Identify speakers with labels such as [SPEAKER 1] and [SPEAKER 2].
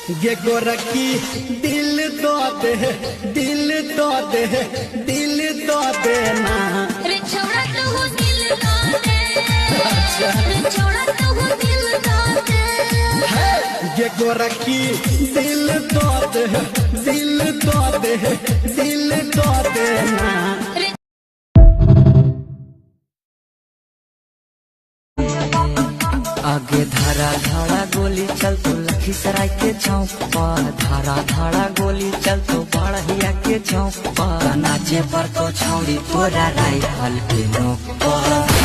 [SPEAKER 1] ये गोरखी दिल दो दे, दिल दो दे, दिल दो देना।
[SPEAKER 2] रे छोड़ा तो वो दिल दो दे, रे छोड़ा तो वो दिल दो दे।
[SPEAKER 1] ये गोरखी दिल दो दे, दिल दो दे, दिल दो देना।
[SPEAKER 3] आगे धारा धारा गोली चल तो लखीसराय के चौक पर, धारा धारा गोली चल तो बाड़हिया के चौक पर, नाचे पर तो छौड़ी तोरा राइफल के नोक पर।